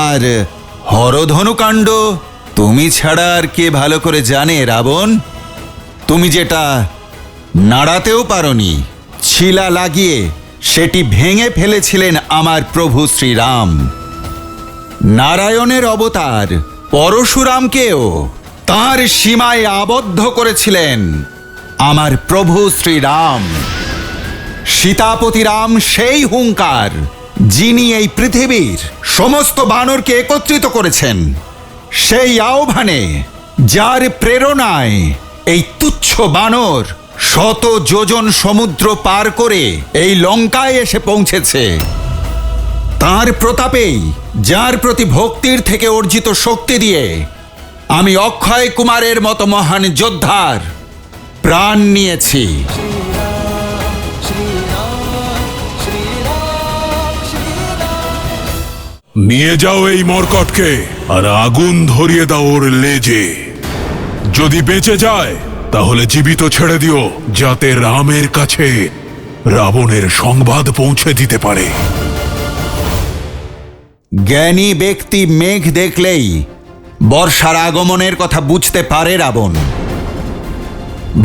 আর হরধনুকাণ্ড তুমি ছাড়া আর কে ভালো করে জানে রাবণ? তুমি যেটা নাড়াতেও পারোনি, ছিলা লাগিয়ে সেটি ভেঙে ফেলেছিলেন আমার প্রভু শ্রীরাম। নারায়ণের অবতার পরশুরামকেও তার সীমায় আবদ্ধ করেছিলেন আমার প্রভু শ্রীরাম। সীতাপতি রাম সেই হুঙ্কার, যিনি এই পৃথিবীর সমস্ত বানরকে একত্রিত করেছেন, সেই আহ্বানে যার প্রেরণায় এই তুচ্ছ বানর 100 যোজন সমুদ্র পার করে এই লঙ্কায় এসে পৌঁছেছে। তার প্রতাপেই, যার প্রতি ভক্তির থেকে অর্জিত শক্তি দিয়ে আমি অক্ষয় কুমারের মতো মহান যোদ্ধার প্রাণ নিয়েছি। নিয়ে যাও এই মরকটকে আর আগুন ধরিয়ে দাও ওর লেজে। যদি বেঁচে যায় তাহলে জীবিত ছেড়ে দিও, যাতে রামের কাছে রাবণের সংবাদ পৌঁছে দিতে পারে। জ্ঞানী ব্যক্তি মেঘ দেখলেই বর্ষার আগমনের কথা বুঝতে পারে রাবণ।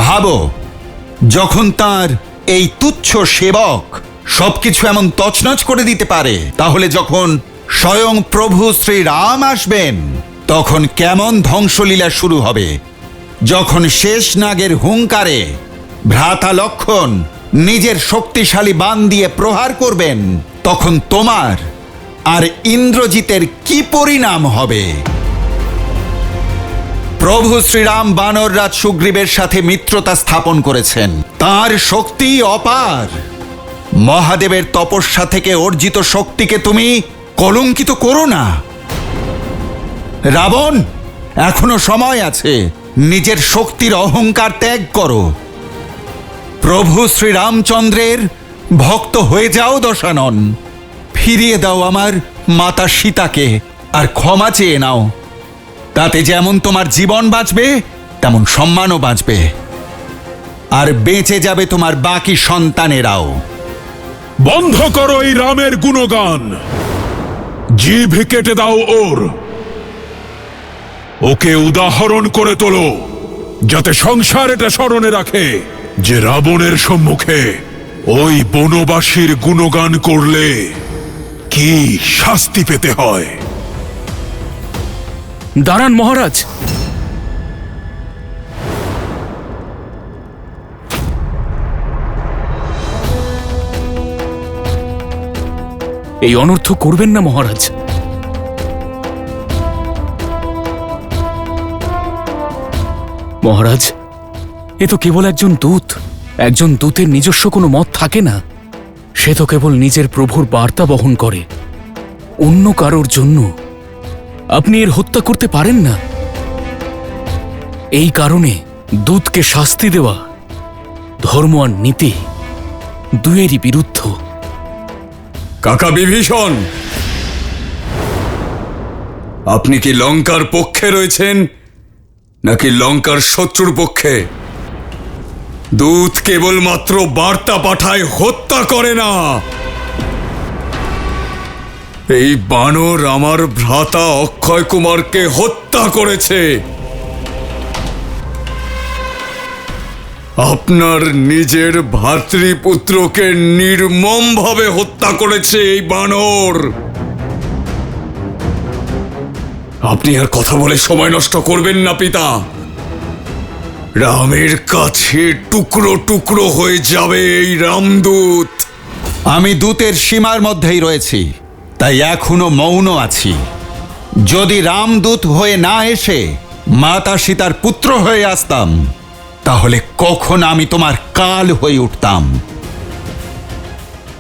ভাবো, যখন তার এই তুচ্ছ সেবক সবকিছু এমন তছনছ করে দিতে পারে, তাহলে যখন স্বয়ং প্রভু শ্রীরাম আসবেন তখন কেমন ধ্বংসলীলা শুরু হবে। যখন শেষ নাগের হুঙ্কারে ভ্রাতা লক্ষণ নিজের শক্তিশালী বাণ দিয়ে প্রহার করবেন, তখন তোমার আর ইন্দ্রজিতের কি পরিণাম হবে? প্রভু শ্রীরাম বানররাজ সুগ্রীবের সাথে মিত্রতা স্থাপন করেছেন। তার শক্তি অপার। মহাদেবের তপস্যা থেকে অর্জিত শক্তিকে তুমি কলঙ্কিত করো না। রাবণ, এখনো সময় আছে, নিজের শক্তির অহংকার ত্যাগ করো। প্রভু শ্রীরামচন্দ্রের ভক্ত হয়ে যাও দশানন। ফিরিয়ে দাও আমার মাতা সীতাকে আর ক্ষমা চেয়ে নাও। তাতে যেমন তোমার জীবন বাঁচবে, তেমন সম্মানও বাঁচবে, আর বেঁচে যাবে তোমার বাকি সন্তানেরাও। বন্ধ করো এই রামের গুণগান, জিভ কেটে দাও ওর। ওকে উদাহরণ করে তোলো, যাতে সংসার এটা স্মরণে রাখে যে রাবণের সম্মুখে ওই বনবাসীর গুণগান করলে কি শাস্তি পেতে হয়। দাঁড়ান মহারাজ, এই অনর্থ করবেন না মহারাজ। মহারাজ, এ তো কেবল একজন দূত। একজন দূতের নিজস্ব কোনো মত থাকে না। সে তো কেবল নিজের প্রভুর বার্তা বহন করে। অন্য কারোর জন্য আপনি এর হত্যা করতে পারেন না। এই কারণে দূতকে শাস্তি দেওয়া ধর্ম আর নীতি দুয়েরই বিরুদ্ধ। কাকা বিভীষণ, আপনি কি লঙ্কার পক্ষে রয়েছেন নাকি লঙ্কার শত্রুর পক্ষে? দূত কেবলমাত্র বার্তা পাঠায়, হত্যা করে না। এই বানর আমার ভ্রাতা অক্ষয় কুমারকে হত্যা করেছে। আপনার নিজের ভাতৃপুত্রকে নির্মমভাবে হত্যা করেছে এই বানর। আপনি আর কথা বলে সময় নষ্ট করবেন না পিতা। রামের কাছে টুকরো টুকরো হয়ে যাবে এই রামদূত। আমি দূতের সীমার মধ্যেই রয়েছি, তাই এখনো মৌন আছি। যদি রামদূত হয়ে না এসে মাতা সীতার পুত্র হয়ে আসতাম, তাহলে কখন আমি তোমার কাল হয়ে উঠতাম।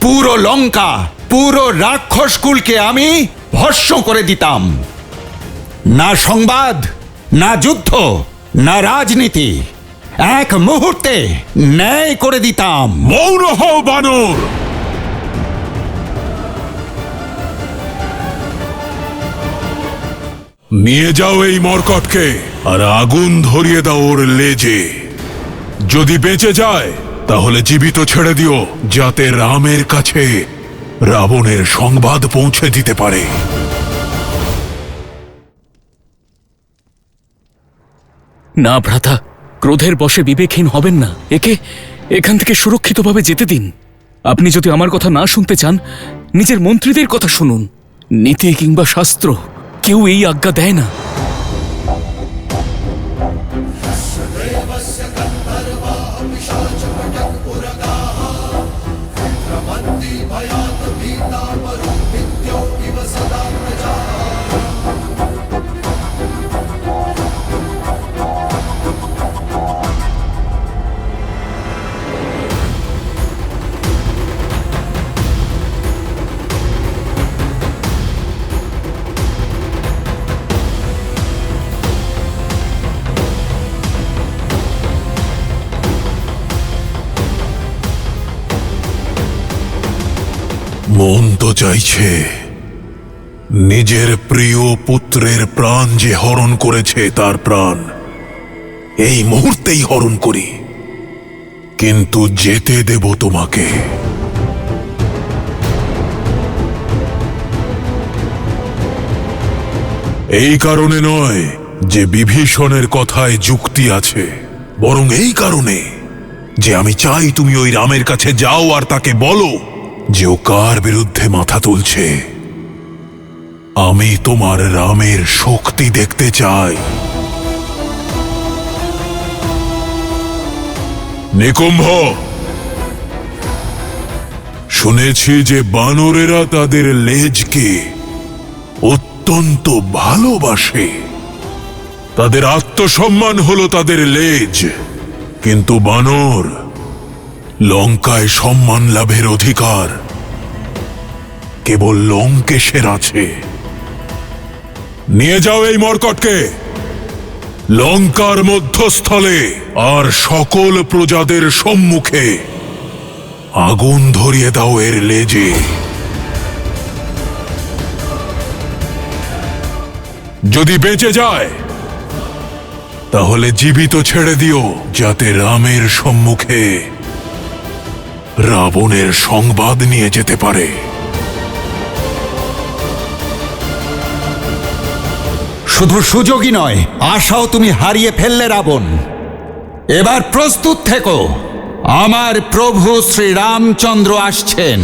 পুরো লঙ্কা, পুরো রাক্ষসকুলকে আমি ভস্ম করে দিতাম। না সংবাদ, না যুদ্ধ, না রাজনীতি, এক মুহূর্তে ন্যায় করে দিতাম। মৌন হও বানর! নিয়ে যাও এই মরকটকে আর আগুন ধরিয়ে দাও ওর লেজে। যদি বেঁচে যায় তাহলে জীবিত ছেড়ে দিও, যাতে রামের কাছে রাবণের সংবাদ পৌঁছে দিতে পারে। না ভ্রাতা, ক্রোধের বশে বিবেকহীন হবেন না। একে এখান থেকে সুরক্ষিতভাবে যেতে দিন। আপনি যদি আমার কথা না শুনতে চান, নিজের মন্ত্রীদের কথা শুনুন। নীতি কিংবা শাস্ত্র কেউ এই আজ্ঞা দেয় না। মন তো চাইছে নিজের প্রিয় পুত্রের প্রাণ যে হরণ করেছে তার প্রাণ এই মুহূর্তেই হরণ করি, কিন্তু যেতে দেব তোমাকে। এই কারণে নয় যে বিভীষণের কথায় যুক্তি আছে, বরং এই কারণে যে আমি চাই তুমি ওই রামের কাছে যাও আর তাকে বলো যে ও কার বিরুদ্ধে মাথা তুলছে। আমি তোমার রামের শক্তি দেখতে চাই। নিকুম্ভ, শুনেছি যে বানরেরা তাদের লেজকে অত্যন্ত ভালোবাসে। তাদের আত্মসম্মান হলো তাদের লেজ, কিন্তু বানর লঙ্কায় সম্মান লাভের অধিকার কেবল লঙ্কেশের আছে। নিয়ে যাও এই মরকটকে লঙ্কার মধ্যস্থলে আর সকল প্রজাদের সম্মুখে আগুন ধরিয়ে দাও এর লেজে। যদি বেঁচে যায় তাহলে জীবিত ছেড়ে দিও, যাতে রামের সম্মুখে রাবণের সংবাদ নিয়ে যেতে পারে। শুধু সুযোগই নয়, আশাও তুমি হারিয়ে ফেললে রাবণ। এবার প্রস্তুত থেকো, আমার প্রভু শ্রী রামচন্দ্র আসছেন।